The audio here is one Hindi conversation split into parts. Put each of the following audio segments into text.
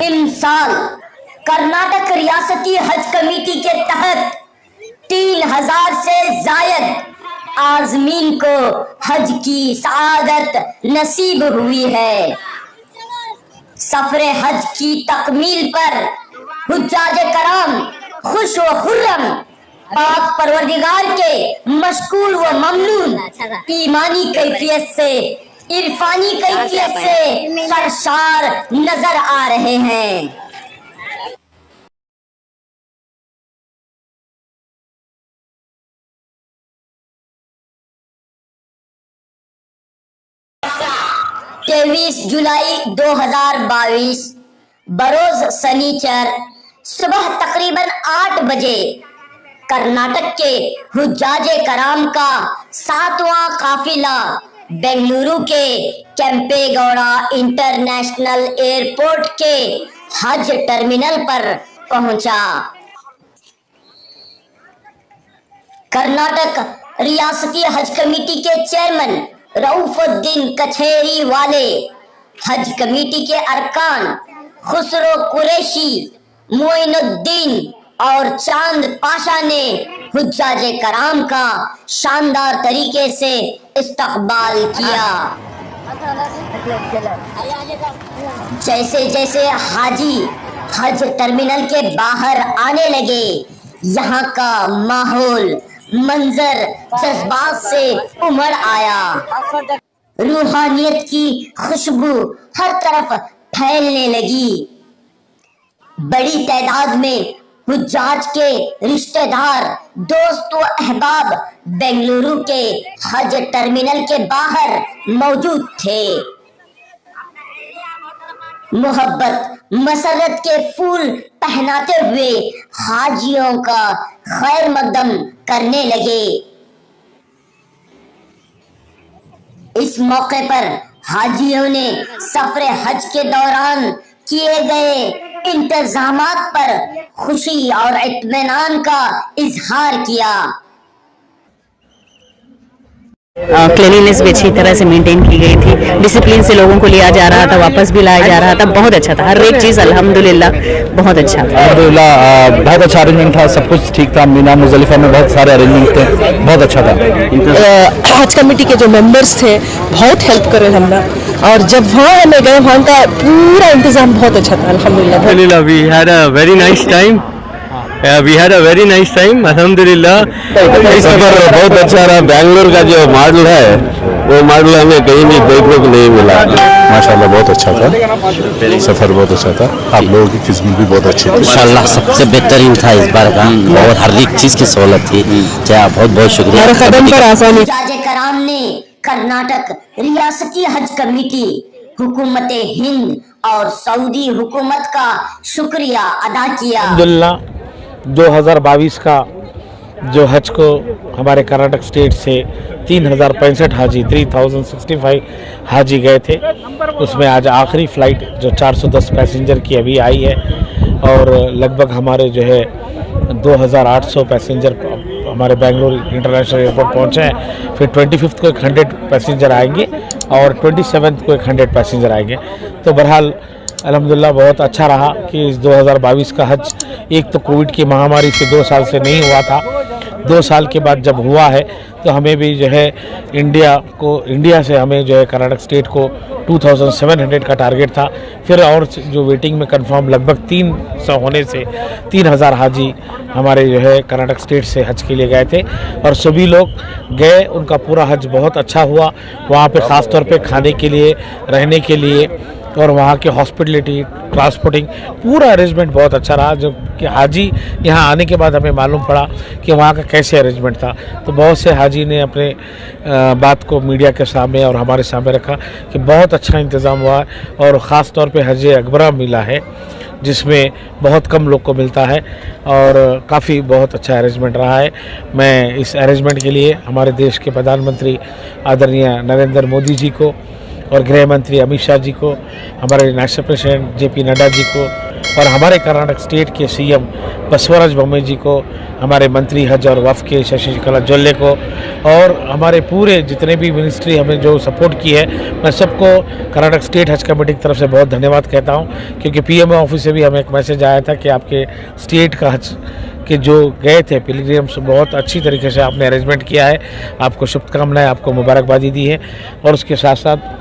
इमसाल कर्नाटक रियासती हज कमेटी के तहत 3000 से जायद आज़मीन को हज की सआदत नसीब हुई है। सफरे हज की तकमील पर हुज्जाज कराम खुश व खुर्रम पाक परवरदिगार के मशकूर व ममनून ईमानी कैफियत से इरफानी कैफियत से सरशार नजर आ रहे हैं। तेईस जुलाई 2022 बरोज शनिचर सुबह तकरीबन 8 बजे कर्नाटक के हुज्जाजे कराम का 7वां काफिला बेंगलुरु के केंपेगौड़ा इंटरनेशनल एयरपोर्ट के हज टर्मिनल पर पहुंचा। कर्नाटक रियासती हज कमेटी के चेयरमैन रऊफुद्दीन कछेरी वाले, हज कमेटी के अरकान खुसरो कुरैशी, मोइनुद्दीन और चांद पाशा ने हुज्जाजे कराम का शानदार तरीके से इस्तकबाल किया। जैसे जैसे हाजी हज टर्मिनल के बाहर आने लगे, यहाँ का माहौल मंजर जज्बात से उमड़ आया। रूहानियत की खुशबू हर तरफ फैलने लगी। बड़ी तादाद में हुज्जाज के रिश्तेदार, दोस्त व अहबाब बेंगलुरु के हज टर्मिनल के बाहर मौजूद थे। मोहब्बत मसरत के फूल पहनाते हुए हाजियों का खैर मकदम करने लगे। इस मौके पर हाजियों ने सफरे हज के दौरान किए गए इंतजामात पर खुशी और इत्मीनान का इजहार किया। क्लीनिनेस भी अच्छी तरह से मेंटेन की गई थी, डिसिप्लिन से लोगों को लिया जा रहा था, वापस भी लाया जा रहा था। बहुत अच्छा था, हर एक चीज़ अल्हम्दुलिल्लाह बहुत अच्छा था। अल्हम्दुलिल्लाह बहुत अच्छा अरेंजमेंट था, सब कुछ ठीक था। मीना मुज़दलिफा में बहुत सारे अरेंजमेंट थे, बहुत अच्छा था। हज कमेटी के जो मेंबर्स थे बहुत हेल्प करे हमने, और जब वहाँ हमें गए वहाँ का पूरा इंतजाम बहुत अच्छा था अल्हम्दुलिल्लाह। We had a very nice time. We had a very nice time. अल्हम्दुलिल्लाह सफर बहुत अच्छा रहा। बेंगलुरु का जो मॉडल है वो मॉडल हमें कहीं भी देखने को नहीं मिला। माशाल्लाह बहुत अच्छा था, सफर बहुत अच्छा था। आप लोगों की किस्मत भी बहुत अच्छी थी। इंशाल्लाह सबसे बेहतरीन था इस बार का, और हर एक चीज की सहूलत थी। बहुत बहुत शुक्रिया। कदम पर आसानी। हुज्जाजे कराम ने कर्नाटक रियासती हज कमेटी, हुकूमत हिंद और सऊदी हुकूमत का शुक्रिया अदा किया। अल्हम्दुलिल्लाह 2022 का जो हज को हमारे कर्नाटक स्टेट से 3065 हाजी 3065 हाजी गए थे, उसमें आज आखिरी फ़्लाइट जो 410 पैसेंजर की अभी आई है, और लगभग हमारे जो है 2800 पैसेंजर हमारे बेंगलुरु इंटरनेशनल एयरपोर्ट पहुंचे हैं। फिर 25 को 100 पैसेंजर आएंगे और 27 को 100 पैसेंजर आएंगे। तो बहरहाल अल्हम्दुलिल्लाह बहुत अच्छा रहा कि इस 2022 का हज, एक तो कोविड की महामारी से 2 साल से नहीं हुआ था, 2 साल के बाद जब हुआ है तो हमें भी जो है इंडिया से हमें जो है कर्नाटक स्टेट को 2700 का टारगेट था। फिर और जो वेटिंग में कंफर्म लगभग 300 होने से 3000 हाजी हमारे जो है कर्नाटक स्टेट से हज के लिए गए थे, और सभी लोग गए। उनका पूरा हज बहुत अच्छा हुआ। वहाँ पे ख़ास तौर पे खाने के लिए, रहने के लिए और वहाँ के हॉस्पिटलिटी, ट्रांसपोर्टिंग, पूरा अरेंजमेंट बहुत अच्छा रहा। जो कि हाजी यहाँ आने के बाद हमें मालूम पड़ा कि वहाँ का कैसे अरेंजमेंट था, तो बहुत से हाजी ने अपने बात को मीडिया के सामने और हमारे सामने रखा कि बहुत अच्छा इंतज़ाम हुआ है, और ख़ास तौर पे हज अकबरा मिला है जिसमें बहुत कम लोग को मिलता है, और काफ़ी बहुत अच्छा अरेंजमेंट रहा है। मैं इस अरेंजमेंट के लिए हमारे देश के प्रधानमंत्री आदरणीय नरेंद्र मोदी जी को और गृह मंत्री अमित शाह जी को, हमारे national president JP Nadda ji को और हमारे कर्नाटक स्टेट के सीएम बसवराज बोम्मई जी को, हमारे मंत्री हज और वफ़ के शशि कला जोल्ले को, और हमारे पूरे जितने भी मिनिस्ट्री हमें जो सपोर्ट की है, मैं सबको कर्नाटक स्टेट हज कमेटी की तरफ से बहुत धन्यवाद कहता हूँ। क्योंकि पीएमओ ऑफिस से भी हमें एक मैसेज आया था कि आपके स्टेट का हज के जो गए थे पिलग्रिम्स, बहुत अच्छी तरीके से आपने अरेंजमेंट किया है। आपको शुभकामनाएं, आपको मुबारकबादी दी है। और उसके साथ साथ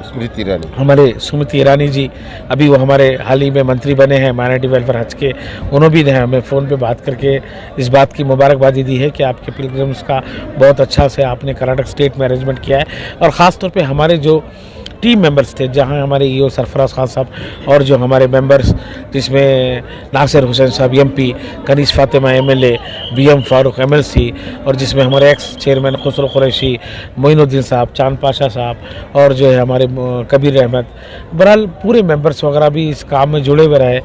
हमारे स्मृति ईरानी जी, अभी वो हमारे हाल ही में मंत्री बने हैं माइनॉरिटी वेलफेयर हज के, उन्होंने भी हमें फ़ोन पे बात करके इस बात की मुबारकबादी दी है कि आपके पिलग्रिम्स का बहुत अच्छा से आपने कर्नाटक स्टेट में अरेंजमेंट किया है। और ख़ास तौर पे हमारे जो टीम मेंबर्स थे, जहां हमारे ईओ सरफराज खान साहब और जो हमारे मेंबर्स, जिसमें Nasir Hussain sahab MP, Kaneez Fatima MLA, BM Farooq MLC, और जिसमें हमारे एक्स चेयरमैन खुसरो कुरैशी, मोइनुद्दीन साहब, चांद पाशा साहब, और जो है हमारे कबीर अहमद, बहरहाल पूरे मेंबर्स वगैरह भी इस काम में जुड़े हुए रहे।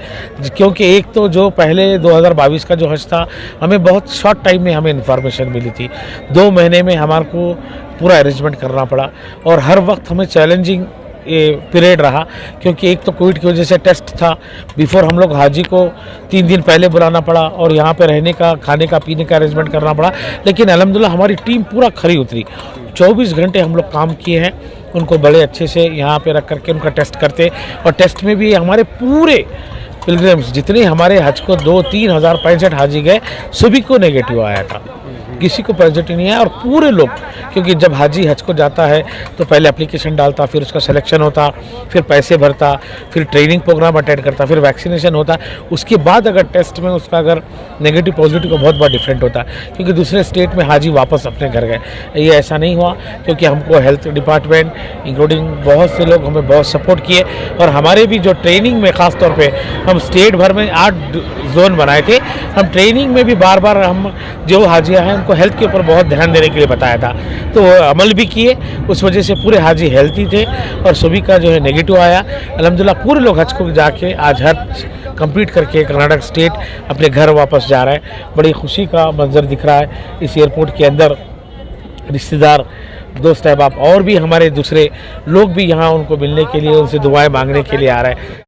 क्योंकि एक तो जो पहले 2022 का जो हज था, हमें बहुत शॉर्ट टाइम में हमें इन्फॉर्मेशन मिली थी, 2 महीने में हमारे को पूरा अरेंजमेंट करना पड़ा, और हर वक्त हमें चैलेंजिंग पीरियड रहा। क्योंकि एक तो कोविड की वजह से टेस्ट था, बिफोर हम लोग हाजी को 3 दिन पहले बुलाना पड़ा, और यहाँ पे रहने का, खाने का, पीने का अरेंजमेंट करना पड़ा। लेकिन अल्हम्दुलिल्लाह हमारी टीम पूरा खरी उतरी, 24 घंटे हम लोग काम किए हैं, उनको बड़े अच्छे से यहाँ पे रख करके उनका टेस्ट करते, और टेस्ट में भी हमारे पूरे पिलग्रिम्स जितने हमारे हज को 2,3,065 हाजी गए, सभी को नेगेटिव आया था, किसी को पॉजिटिव नहीं आया। और पूरे लोग, क्योंकि जब हाजी हज को जाता है तो पहले एप्लीकेशन डालता, फिर उसका सिलेक्शन होता, फिर पैसे भरता, फिर ट्रेनिंग प्रोग्राम अटेंड करता, फिर वैक्सीनेशन होता, उसके बाद अगर टेस्ट में उसका अगर नेगेटिव पॉजिटिव का बहुत बड़ा डिफरेंट होता है। क्योंकि दूसरे स्टेट में हाजी वापस अपने घर गए, ये ऐसा नहीं हुआ, क्योंकि हमको हेल्थ डिपार्टमेंट इंक्लूडिंग बहुत से लोग हमें बहुत सपोर्ट किए। और हमारे भी जो ट्रेनिंग में ख़ास तौर पे हम स्टेट भर में 8 जोन बनाए थे, हम ट्रेनिंग में भी बार बार हम जो हाजियाँ हैं उनको हेल्थ के ऊपर बहुत ध्यान देने के लिए बताया था, तो वो अमल भी किए। उस वजह से पूरे हाजी हेल्थी थे, और सभी का जो है नेगेटिव आया। अल्हम्दुलिल्लाह पूरे लोग हज को जाके आज हज कंप्लीट करके कर्नाटक स्टेट अपने घर वापस जा रहा है। बड़ी खुशी का मंजर दिख रहा है इस एयरपोर्ट के अंदर। रिश्तेदार, दोस्त अहबाब और भी हमारे दूसरे लोग भी यहाँ उनको मिलने के लिए, उनसे दुआएं मांगने के लिए आ रहे हैं।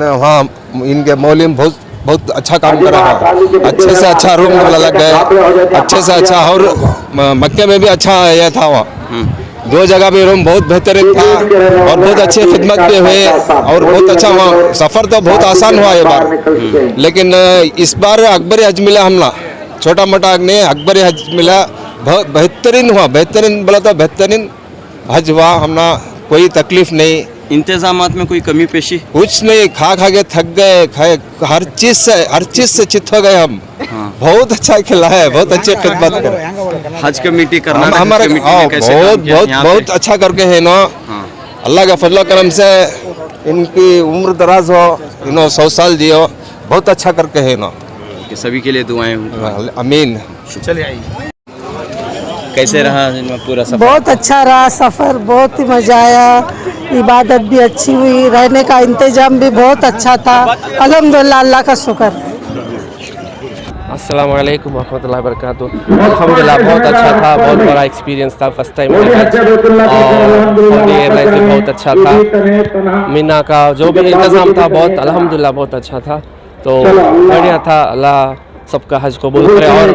वहाँ इनके मौलवी बहुत अच्छा काम कर रहा है, अच्छे से अच्छा रूम लग गए, अच्छे से अच्छा। और मक्के में भी अच्छा यह था, वहाँ 2 जगह भी रूम बहुत बेहतरीन था, और बहुत अच्छी खिदमत भी हुए, और बहुत अच्छा वहाँ सफ़र तो बहुत आसान हुआ ये बार। लेकिन इस बार अकबरी हज मिला हमला, छोटा मोटा नहीं, अकबरी हज मिला, बहुत बेहतरीन हुआ। बेहतरीन बोला तो बेहतरीन हज हुआ, हमला कोई तकलीफ नहीं। इंतजामात में कोई कमी पेशी कुछ नहीं, खा के थक गए, हर चीज से चित हो गए हम। बहुत अच्छा खिला है, बहुत अच्छे खिदमत कर। हज कमेटी करना हमारे बहुत अच्छा करके है ना। अल्लाह का फजल करम से इनकी उम्र दराज हो, 100 साल जियो, बहुत अच्छा करके है ना। कि सभी के लिए दुआएं हों। अमीन। चलिए आइए। कैसे रहा पूरा सफर? बहुत अच्छा रहा सफ़र, बहुत ही मज़ा आया, इबादत भी अच्छी हुई, रहने का इंतज़ाम भी बहुत अच्छा था। अल्हम्दुलिल्लाह, अल्लाह का शुक्र। अस्सलाम वालेकुम वरहमतुल्लाहि वबरकातुहू। अल्हम्दुलिल्लाह बहुत अच्छा था, बहुत बड़ा एक्सपीरियंस था, फर्स्ट टाइम और सऊदी एयरलाइंस भी बहुत अच्छा था। मीना का जो भी इंतज़ाम था बहुत अल्हम्दुलिल्लाह बहुत अच्छा था, तो बढ़िया था। अल्लाह सबका हज कबूल करे। और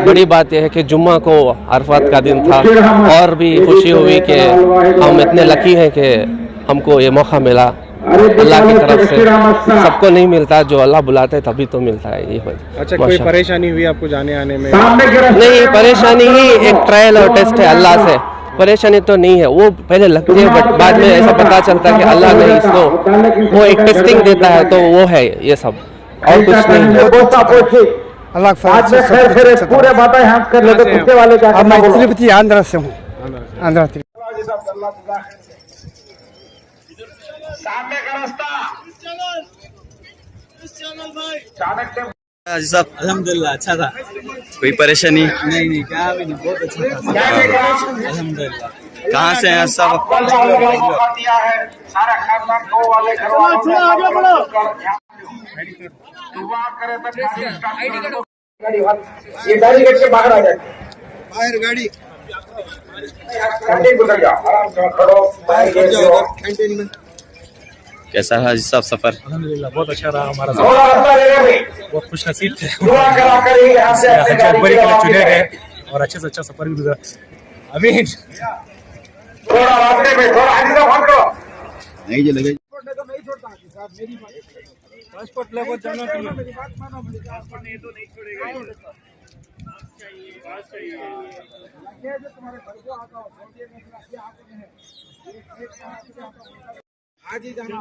बड़ी बात यह है कि जुम्मा को अरफात का दिन था, और भी खुशी हुई कि हम इतने लकी हैं कि हमको ये मौका मिला अल्लाह की तरफ से। सबको नहीं मिलता, जो अल्लाह बुलाता है तभी तो मिलता है। ये अच्छा, कोई परेशानी हुई आपको जाने आने में? नहीं, परेशानी ही एक ट्रायल और टेस्ट है अल्लाह से, परेशानी तो नहीं है। वो पहले लगती है बट बाद में ऐसा पता चलता है कि अल्लाह ने इसको वो एक टेस्टिंग देता है, तो वो है ये सब, और कुछ नहीं। अल्लाह पूरे बातें हाथ कर लेते कुत्ते वाले का। मैं तिरुपति आंध्र से हूँ, आंध्र। हाजी साहब अल्हम्दुलिल्लाह अच्छा था, कोई परेशानी नहीं, क्या भी नहीं, बहुत अच्छा था अल्हम्दुलिल्लाह। कहाँ से हैं साहब? ये बैरिकेड के बाहर आ जाए, बाहर गाड़ी कैंटीन गुजर जाओ, आराम से खड़ो, कैंटीन में। कैसा है हाजी साहब सफर? अल्हम्दुलिल्लाह बहुत अच्छा रहा हमारा सफर, बहुत खुश नसीब थे, चुने गए और अच्छे से अच्छा सफर भी गुजरा। अमीन। पासपोर्ट लेकर जाना चाहिए, पासपोर्ट नहीं तो नहीं छोड़ेगा। आज ही जाना।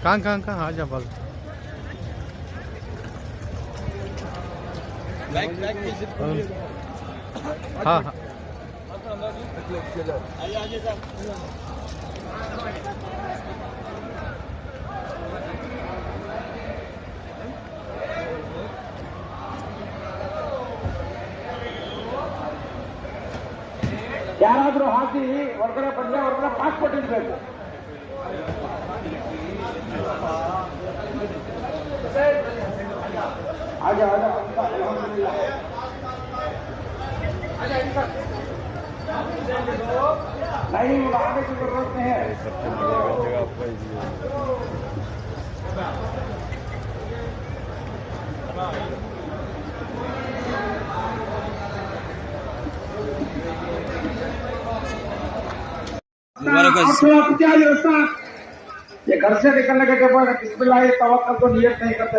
कहाँ आ जा बल। हाँ हाँ ಯಾರಾದ್ರೂ ಹಾಕಿ ಹೊರಗಡೆ ಬಂದ್ರೆ ಹೊರಗಡೆ ಪಾಸ್ಪೋರ್ಟ್ ಇರಬೇಕು. आजा आजा अल्हम्दुलिल्लाह आजा इनका नहीं आने की जरूरत नहीं है। ये घर से निकलने के बाद बिस्मिल्लाह तवक्कल को नियत नहीं करते।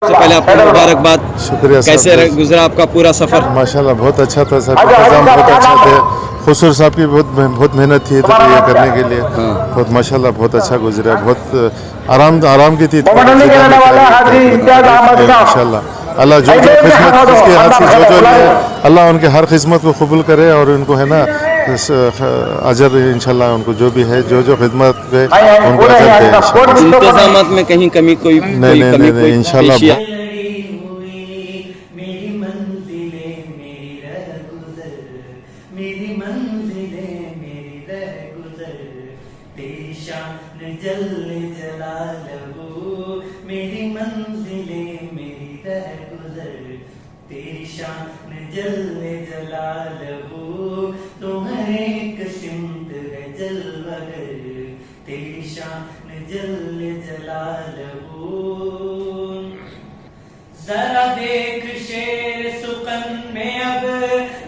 सबसे पहले आपको मुबारकबाद। शुक्रिया। कैसे गुजरा आपका पूरा सफर? माशाल्लाह बहुत अच्छा था सर, इंतजाम बहुत अच्छा थे। खुसर साहब की बहुत मेहनत थी तो ये करने के लिए, बहुत माशाल्लाह बहुत अच्छा गुजरा, बहुत आराम की थी इंशाल्लाह। अल्लाह जो खिदमत जिसके हाथ से जो लिए अल्लाह उनके हर खिदमत को कबूल करे और उनको है ना अजर इंशाल्लाह उनको जो भी है जो खिदमत पे उनको अजर दे। इंतजामात में कहीं कमी कोई नहीं इंशाल्लाह। जरा देख शेर सुकन में अब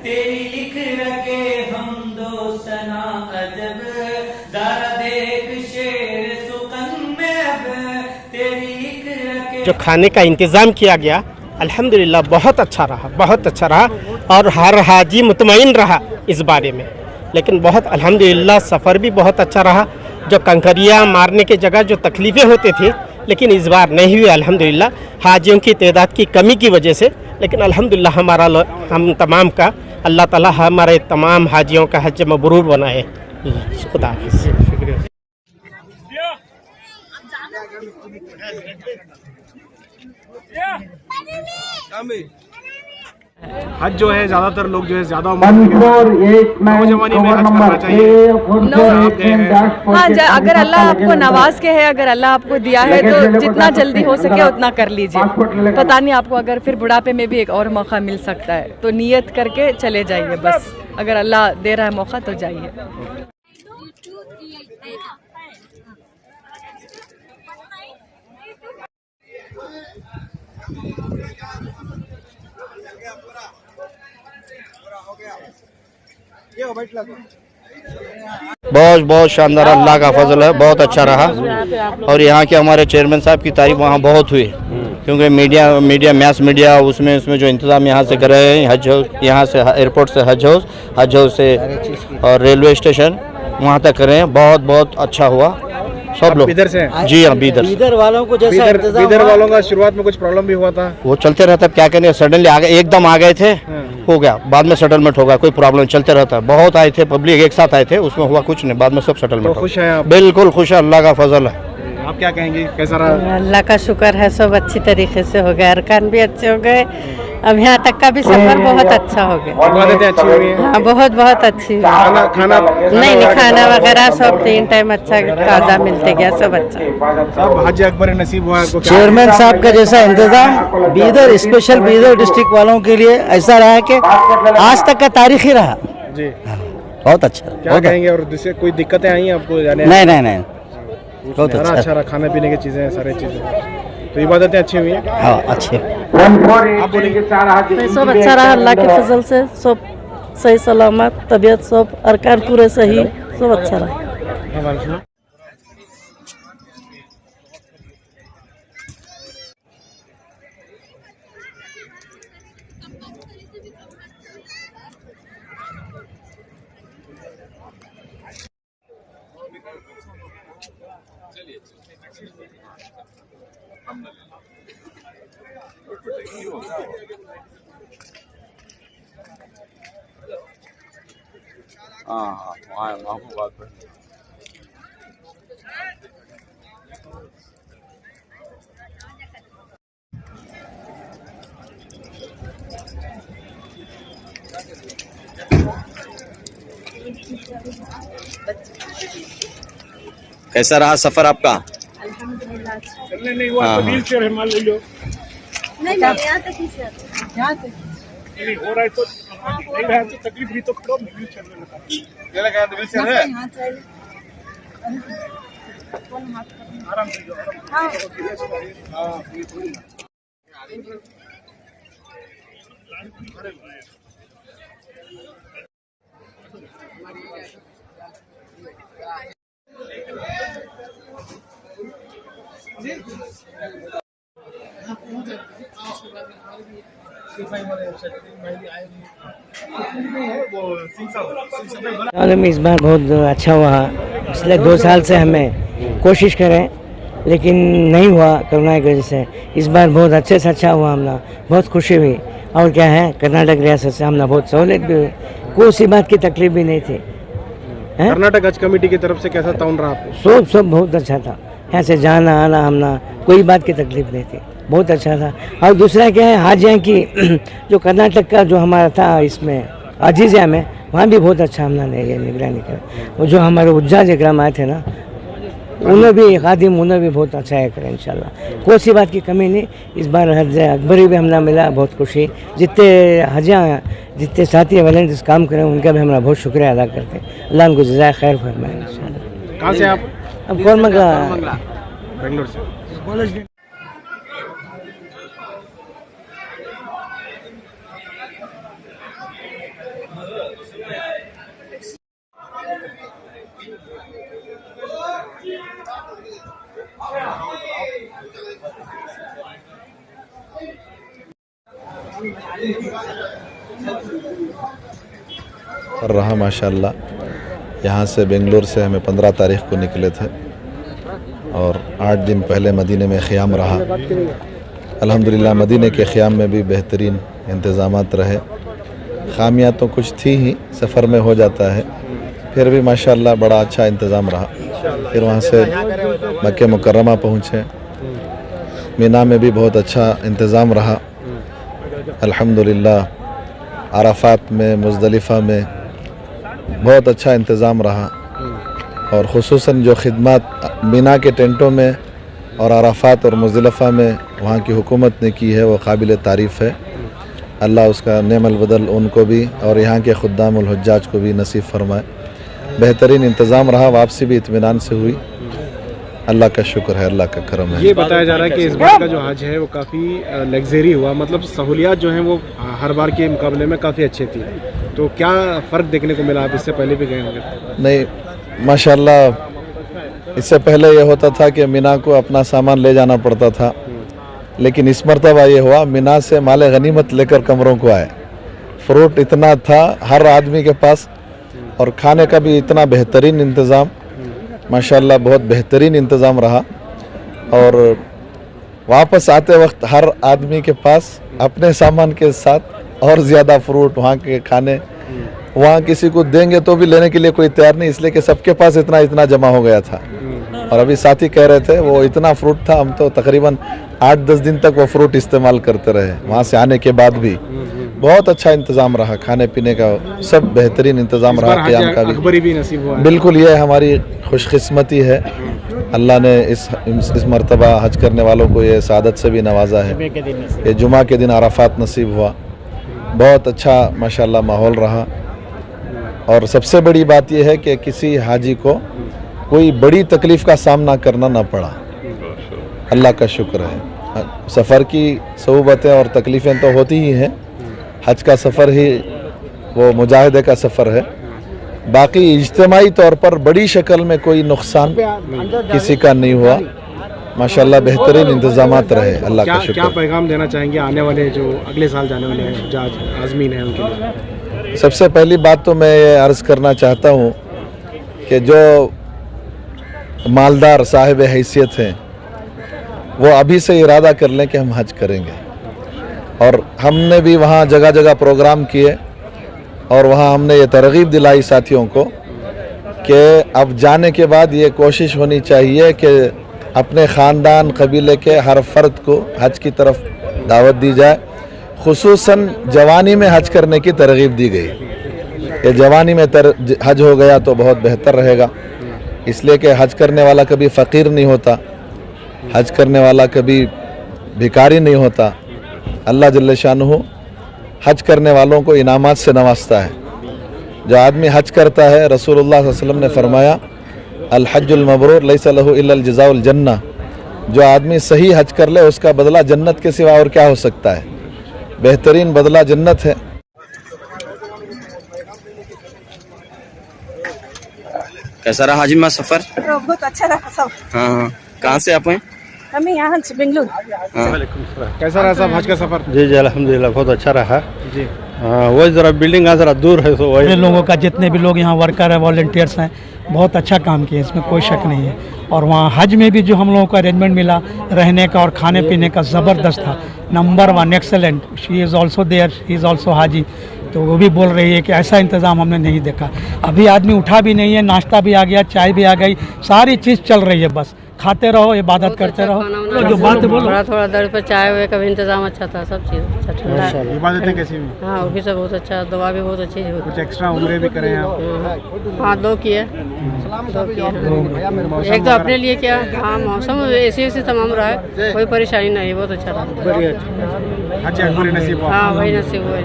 तेरी लिख रखे हम दो सना अजब। जरा देख शेर सुकन में अब तेरी लिख रखे। जो खाने का इंतज़ाम किया गया अल्हम्दुलिल्लाह बहुत अच्छा रहा और हर हाजी मुतमईन रहा इस बारे में। लेकिन बहुत अल्हम्दुलिल्लाह सफ़र भी बहुत अच्छा रहा। जो कंकरिया मारने के जगह जो तकलीफ़ें होती थी लेकिन इस बार नहीं हुई अल्हम्दुलिल्लाह, हाजियों की तादाद की कमी की वजह से। लेकिन अल्हम्दुलिल्लाह हम तमाम का अल्लाह ताला हमारे तमाम हाजियों का हज मबरूर बनाए। खुदा हाफिज़। हज जो है ज्यादातर लोग जो है ज्यादा नौजवानी में हज करना चाहिए। हाँ, अगर अल्लाह आपको नवाज के है, अगर अल्लाह आपको दिया है तो जितना जल्दी हो सके उतना कर लीजिए। पता नहीं आपको अगर फिर बुढ़ापे में भी एक और मौका मिल सकता है, तो नियत करके चले जाइए बस। अगर अल्लाह दे रहा है मौका तो जाइए। बहुत बहुत शानदार, अल्लाह का फजल है, बहुत अच्छा रहा। और यहाँ के हमारे चेयरमैन साहब की तारीफ वहाँ बहुत हुई, क्योंकि मीडिया मैस मीडिया उसमें जो इंतज़ाम यहाँ से कर रहे हैं, हज हाउस यहाँ से एयरपोर्ट से हज हाउस से और रेलवे स्टेशन वहाँ तक कर रहे हैं। बहुत बहुत अच्छा हुआ। सब लोग इधर से? जी हाँ, बीदर वालों को जैसा बीदर वालों का शुरुआत में कुछ प्रॉब्लम भी हुआ था, वो चलते रहता है। क्या करें, सडनली एकदम आ गए थे, हो गया, बाद में सेटलमेंट होगा, कोई प्रॉब्लम चलते रहता है। बहुत आए थे, पब्लिक एक साथ आए थे, उसमें हुआ कुछ नहीं, बाद में सब सेटलमेंट। खुश हैं आप? बिल्कुल खुश है, अल्लाह का फजल है। आप क्या कहेंगे, कैसा रहा? अल्लाह का शुक्र है, सब अच्छी तरीके से हो गए, अरकान भी अच्छे हो गए, अब यहाँ तक का भी सफर बहुत अच्छा हो गया। अच्छी हुई है? हाँ, बहुत बहुत अच्छी। खाना नहीं खाना वगैरह सब 3 टाइम अच्छा ताज़ा मिलते गया, सब अच्छा। सब हज अकबर नसीब हुआ आपको? चेयरमैन साहब का जैसा इंतजाम बीदर, स्पेशल बीदर डिस्ट्रिक्ट वालों के लिए ऐसा रहा कि आज तक का तारीख ही रहा जी। बहुत अच्छा। क्या कहेंगे, और दूसरे कोई दिक्कतें आई हैं आपको जाने? नहीं, बहुत अच्छा रहा, खाने पीने की चीजें, सारी चीजें, तो इबादतें अच्छी हुई हैं? हाँ, अच्छी। सब अच्छा रहा अल्लाह के फजल से, सब सही सलामत, तबीयत सब अरकान पूरे सही, सब अच्छा रहा। हाँ, वहाँ को बात कर। कैसा रहा सफर आपका? चलने नहीं हुआ तो व्हील चेयर हिमाल ले लो। नहीं यहाँ तक नहीं हो रहा है तो नहीं रहा तो तकलीफ नहीं तो करो, व्हील चेयर में लगा। क्या लगा व्हील चेयर है? आराम से जाओ। हाँ, इस बार बहुत अच्छा हुआ। पिछले 2 साल से हमें कोशिश करें, लेकिन नहीं हुआ कोरोना की वजह से। इस बार बहुत अच्छे से अच्छा हुआ, हमने बहुत खुशी हुई। और क्या है, कर्नाटक रियासत से हमने बहुत सहूलियत भी हुई, कोई सी बात की तकलीफ भी नहीं थी। कर्नाटक हज कमेटी की तरफ से कैसा ताउन रहा आपको? सब बहुत अच्छा था, यहाँ से जाना आना हमने कोई बात की तकलीफ नहीं थी, बहुत अच्छा था। और दूसरा क्या है, हाजिया की जो कर्नाटक का जो हमारा था इसमें अजीज़िया में, वहाँ भी बहुत अच्छा हमने ये निगरानी करा। वो जो हमारे उज्जा जगराम आए थे ना, उन्हें भी खादिम, उन्हें भी बहुत अच्छा है करें इंशाल्लाह, कोई सी बात की कमी नहीं। इस बार हज अकबरी भी हमने मिला, बहुत खुशी। जितने हजिया जितने साथी वॉलंटियर्स काम करें उनका भी हमारा बहुत शुक्रिया अदा करते हैं। अल्लाह उनको जज़ाए खैर फरमाए इंशाल्लाह। कहाँ से आप? अब कोरमंगला, बेंगलोर से। और रहा माशाल्लाह। यहाँ से बेंगलोर से हमें 15 तारीख को निकले थे, और 8 दिन पहले मदीने में क़याम रहा। अल्हम्दुलिल्लाह मदीने के क़याम में भी बेहतरीन इंतज़ामात रहे। खामियाँ तो कुछ थी ही, सफ़र में हो जाता है, फिर भी माशाअल्लाह बड़ा अच्छा इंतज़ाम रहा। फिर वहाँ से मक्के मुकर्रमा पहुँचे। मीना में भी बहुत अच्छा इंतज़ाम रहा अल्हम्दुलिल्लाह। अराफात में, मुज़दलिफ़ा में बहुत अच्छा इंतज़ाम रहा। और ख़ुसूसन जो खिदमत मीना के टेंटों में और अराफात और मुज़दलिफ़ा में वहाँ की हुकूमत ने की है वो काबिल तारीफ़ है। अल्लाह उसका नेमल बदल उनको भी और यहाँ के खुद्दामुल हुज्जाज को भी नसीब फरमाए। बेहतरीन इंतज़ाम रहा, वापसी भी इत्मीनान से हुई। अल्लाह का शुक्र है, अल्लाह का करम है। ये बताया जा रहा है कि इस बार का जो हज है वो काफ़ी लग्जरी हुआ, मतलब सहूलियात जो हैं वो हर बार के मुकाबले में काफ़ी अच्छी थी। तो क्या फ़र्क देखने को मिला? आप इससे पहले भी गए होंगे? नहीं, माशाल्लाह इससे पहले ये होता था कि मीना को अपना सामान ले जाना पड़ता था, लेकिन इस मरतबा ये हुआ मीना से माल गनीमत लेकर कमरों को आए। फ्रूट इतना था हर आदमी के पास और खाने का भी इतना बेहतरीन इंतज़ाम, माशाल्लाह बहुत बेहतरीन इंतज़ाम रहा। और वापस आते वक्त हर आदमी के पास अपने सामान के साथ और ज़्यादा फ्रूट, वहाँ के खाने, वहाँ किसी को देंगे तो भी लेने के लिए कोई तैयार नहीं, इसलिए कि सबके पास इतना इतना जमा हो गया था। और अभी साथी कह रहे थे वो इतना फ्रूट था, हम तो तकरीबन 8-10 दिन तक वो फ्रूट इस्तेमाल करते रहे। वहाँ से आने के बाद भी बहुत अच्छा इंतज़ाम रहा, खाने पीने का सब बेहतरीन इंतज़ाम रहा। क़याम का भी नसीब हुआ। बिल्कुल, ये हमारी खुशकिस्मती है। अल्लाह ने इस मरतबा हज करने वालों को ये सादत से भी नवाजा है। ये जुमा के दिन अराफात नसीब हुआ। बहुत अच्छा माशाल्लाह माहौल रहा। और सबसे बड़ी बात यह है कि किसी हाजी को कोई बड़ी तकलीफ़ का सामना करना ना पड़ा, अल्लाह का शुक्र है। सफ़र की सऊबतें और तकलीफ़ें तो होती ही हैं, हज का सफ़र ही वो मुजाहिदे का सफ़र है। बाकी इज्तिमाई तौर पर बड़ी शक्ल में कोई नुकसान किसी का नहीं हुआ। माशाल्लाह बेहतरीन इंतज़ामात रहे, अल्लाह का शुक्र। क्या पैगाम देना चाहेंगे आने वाले जो अगले साल जाने वाले हैं जो आज़मीन हैं उनके लिए? सबसे पहली बात तो मैं ये अर्ज़ करना चाहता हूँ कि जो मालदार साहिब हैसियत हैं वो अभी से इरादा कर लें कि हम हज करेंगे। और हमने भी वहाँ जगह जगह प्रोग्राम किए और वहाँ हमने ये तरगीब दिलाई साथियों को कि अब जाने के बाद ये कोशिश होनी चाहिए कि अपने ख़ानदान कबीले के हर फ़र्द को हज की तरफ दावत दी जाए। खुसूसन जवानी में हज करने की तरगीब दी गई। ये जवानी में हज हो गया तो बहुत बेहतर रहेगा, इसलिए कि हज करने वाला कभी फ़कीर नहीं होता, हज करने वाला कभी भिखारी नहीं होता। अल्लाह जल्ले शानुहु हज करने वालों को इनामात से नवाजता है। जो आदमी हज करता है, रसूलुल्लाह सल्लल्लाहु अलैहि वसल्लम ने फरमाया अल हज्जुल मबरूर लैसा लहु इल्लल जज़ाउल जन्नह। जो आदमी सही हज कर ले उसका बदला जन्नत के सिवा और क्या हो सकता है। बेहतरीन बदला जन्नत है। कैसा रहा हाजिमा सफर? बहुत अच्छा रहा सब। हाँ, कहाँ से आप हैं? हमें यहाँ से बेंगलुरु। कैसा रहा सब हज का सफर? जी जी अल्हम्दुलिल्लाह बहुत अच्छा रहा जी। वही ज़रा बिल्डिंग ज़रा दूर है, तो वही लोगों का जितने भी लोग यहाँ वर्कर है, वॉलंटियर्स हैं, बहुत अच्छा काम किया, इसमें कोई शक नहीं है। और वहाँ हज में भी जो हम लोगों को अरेंजमेंट मिला रहने का और खाने पीने का ज़बरदस्त था, number 1 excellent. She is also there, she is also हाजी। तो वो भी बोल रही है कि ऐसा इंतज़ाम हमने नहीं देखा। अभी आदमी उठा भी नहीं है, नाश्ता भी आ गया, चाय भी आ गई, सारी चीज़ चल रही है, बस खाते रहो, इबादत करते रहो। जो बात बोलो, थोड़ा थोड़ा दर पर चाय हुए का भी इंतजाम अच्छा था, सब चीज़ अच्छा ठंडा है। इबादतें कैसी हुई? हाँ, वो भी सब बहुत अच्छा, दुआ भी बहुत अच्छी हुई। कुछ एक्स्ट्रा उम्रे भी करें आप? हाँ, 2 किए, 2 किए। एक तो अपने लिए किया। हाँ, मौसम ऐसी तमाम रहा है, कोई परेशानी नहीं, बहुत अच्छा रहा। हाँ, वही नसीब हुआ।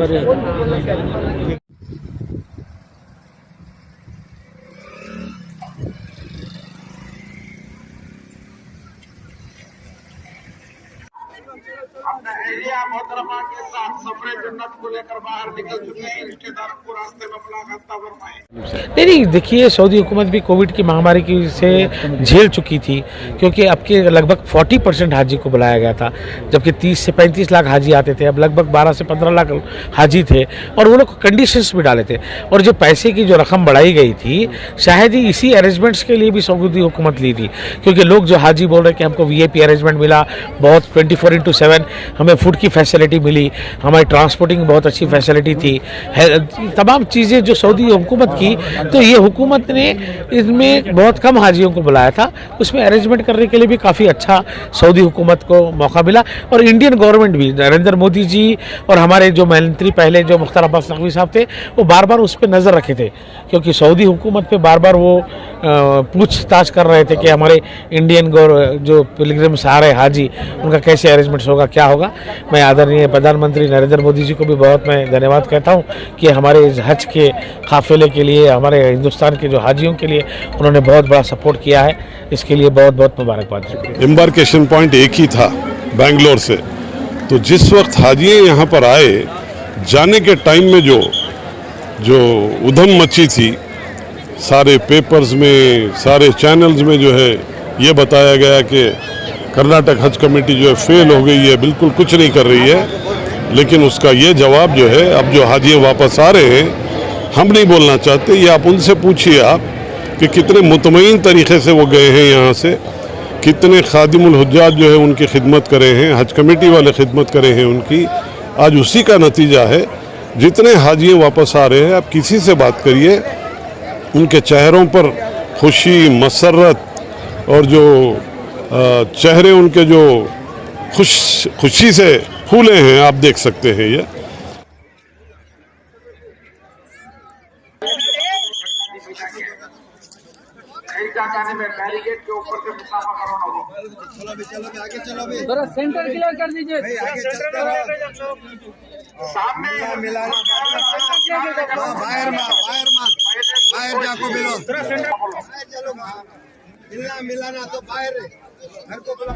अहलिया मोहतरमा के साथ सफरे जन्नत को लेकर बाहर निकल चुके हैं। रिश्तेदारों को रास्ते में अपना रास्ता फरमाएं। नहीं, देखिए सऊदी हुकूमत भी कोविड की महामारी की से झेल चुकी थी, क्योंकि अब के लगभग 40% हाजी को बुलाया गया था, जबकि 30 से 35 लाख हाजी आते थे। अब लगभग 12 से 15 लाख हाजी थे और वो लोग कंडीशंस भी डाले थे। और जो पैसे की जो रकम बढ़ाई गई थी, शायद ही इसी अरेंजमेंट्स के लिए भी सऊदी हुकूमत ली थी, क्योंकि लोग जो हाजी बोल रहे हैं कि हमको VIP अरेंजमेंट मिला, बहुत 24/7 हमें फूड की फैसिलिटी मिली, हमारी ट्रांसपोर्टिंग बहुत अच्छी फैसिलिटी थी, तमाम चीज़ें जो सऊदी हुकूमत की। तो ये हुकूमत ने इसमें बहुत कम हाजियों को बुलाया था, उसमें अरेंजमेंट करने के लिए भी काफ़ी अच्छा सऊदी हुकूमत को मौका मिला। और इंडियन गवर्नमेंट भी, नरेंद्र मोदी जी और हमारे जो मंत्री पहले जो मुख्तार अब्बास नकवी साहब थे, वो बार बार उस पर नज़र रखे थे, क्योंकि सऊदी हुकूमत पे बार बार वो पूछताछ कर रहे थे कि हमारे इंडियन जो पिलग्रिम्स आ रहे हाजी, उनका कैसे अरेंजमेंट्स होगा, क्या होगा। मैं आदरणीय प्रधानमंत्री नरेंद्र मोदी जी को भी बहुत मैं धन्यवाद कहता हूँ कि हमारे इस हज के काफिले के लिए, हमारे हिंदुस्तान के जो हाजियों के लिए उन्होंने बहुत बड़ा सपोर्ट किया है। इसके लिए बहुत बहुत मुबारकबाद। एम्बार्केशन पॉइंट एक ही था बेंगलोर से, तो जिस वक्त हाजी यहाँ पर आए, जाने के टाइम में जो उधम मची थी, सारे पेपर्स में, सारे चैनल्स में जो है ये बताया गया कि कर्नाटक हज कमेटी जो है फेल हो गई है, बिल्कुल कुछ नहीं कर रही है। लेकिन उसका ये जवाब जो है, अब जो हाजी वापस आ रहे हैं, हम नहीं बोलना चाहते, ये आप उनसे पूछिए आप कि कितने मुतमईन तरीके से वो गए हैं यहाँ से, कितने खादिमुल हुज्जाज जो है उनकी खिदमत करे हैं, हज कमेटी वाले खिदमत करे हैं उनकी। आज उसी का नतीजा है, जितने हाजी वापस आ रहे हैं, आप किसी से बात करिए, उनके चेहरों पर खुशी, मसरत और जो चेहरे उनके जो खुशी से फूले हैं, आप देख सकते हैं। ये बैरिकेड के ऊपर से मुसाफा करो। चलो आगे चलो, थोड़ा सेंटर क्लियर कर दीजिए। सामने बाहर जाको मिलो, मिलना तो बाहर घर को बुला।